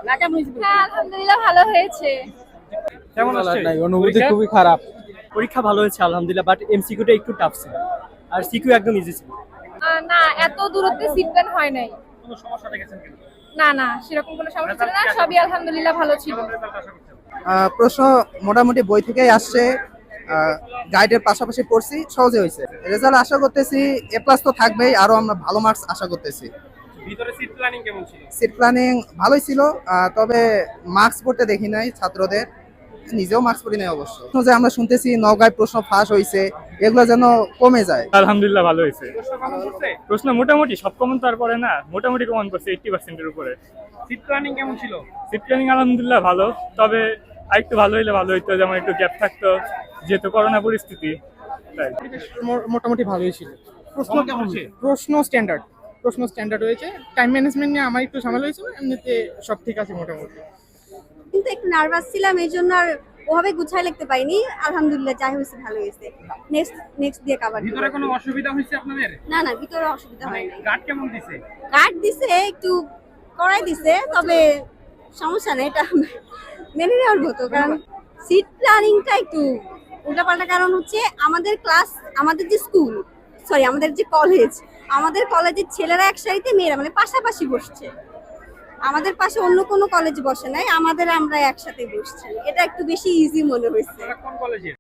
না কেমন হয়েছে হ্যাঁ আলহামদুলিল্লাহ ভালো হয়েছে। কেমন আসছে অনুভূতি খুবই খারাপ। পরীক্ষা ভালো হয়েছে আলহামদুলিল্লাহ, বাট এমসিকিউটা একটু টাফ ছিল আর সিকিউ একদম ইজি ছিল। না এত দূরত্বে সিট প্ল্যান হয় নাই। কোনো সমস্যা দেখেছেন কিনা? না সেরকম কোনো সমস্যা ছিল না, সবই আলহামদুলিল্লাহ ভালো ছিল। প্রশ্ন মোটামুটি বই থেকেই আসছে, গাইডের পাশাপাশি পড়ছি, সহজে হয়েছে। রেজাল্ট আশা করতেছি এ প্লাস তো থাকবেই, আরো আমরা ভালো মার্কস আশা করতেছি। ভিতরে সিট প্ল্যানিং কেমন ছিল? সিট প্ল্যানিং ভালোই ছিল, তবে মার্কস পড়তে দেখি নাই ছাত্রদের, নিজেও মার্কস পড়ি নাই অবশ্য। যে আমরা শুনতেছি নওগাঁয় প্রশ্ন ফাঁস হয়েছে, এগুলো যেন কমে যায়। আলহামদুলিল্লাহ ভালো হয়েছে। প্রশ্ন কমন করছে? প্রশ্ন মোটামুটি সব কমন তারপরে না, মোটামুটি কমন করছে 80%-এর উপরে। সিট প্ল্যানিং কেমন ছিল? সিট প্ল্যানিং আলহামদুলিল্লাহ ভালো, তবে আরেকটু ভালো হইলে ভালো হইতো, যেমন একটু গ্যাপ থাকতো যেহেতু করোনা পরিস্থিতি। তাই মোটামুটি ভালোই ছিল। প্রশ্ন কমন কেমন হচ্ছে? প্রশ্ন স্ট্যান্ডার্ড হয়েছে। টাইম ম্যানেজমেন্ট নিয়ে আমার একটু ঝামেলা হয়েছিল, এমনিতে সব ঠিক আছে মোটামুটি। কিন্তু একটু নার্ভাস ছিলাম, এই জন্য আর ওভাবে গুছায় লিখতে পারিনি। আলহামদুলিল্লাহ যাই হয়েছে ভালো হয়েছে। নেক্সট দিয়ে কভার ভিতরে কোনো অসুবিধা হয়েছে আপনাদের? না ভিতরে অসুবিধা মানে হয়নি। গার্ড কেমন দিছে? কাট দিছে, একটু করাই দিছে, তবে সমস্যা নেই, এটা মেনে নেওয়ার মতো। কারণ সিট প্ল্যানিংটা একটু উল্টাপাল্টা, কারণ হচ্ছে আমাদের ক্লাস, আমাদের যে স্কুল, সরি আমাদের যে কলেজ, আমাদের কলেজের ছেলেরা এক সারিতে, মেয়েরা মানে পাশাপাশি বসছে। আমাদের পাশে অন্য কোনো কলেজ বসে নাই, আমরা একসাথে বসছি। এটা একটু বেশি ইজি মনে হয়েছে। কোন কলেজে?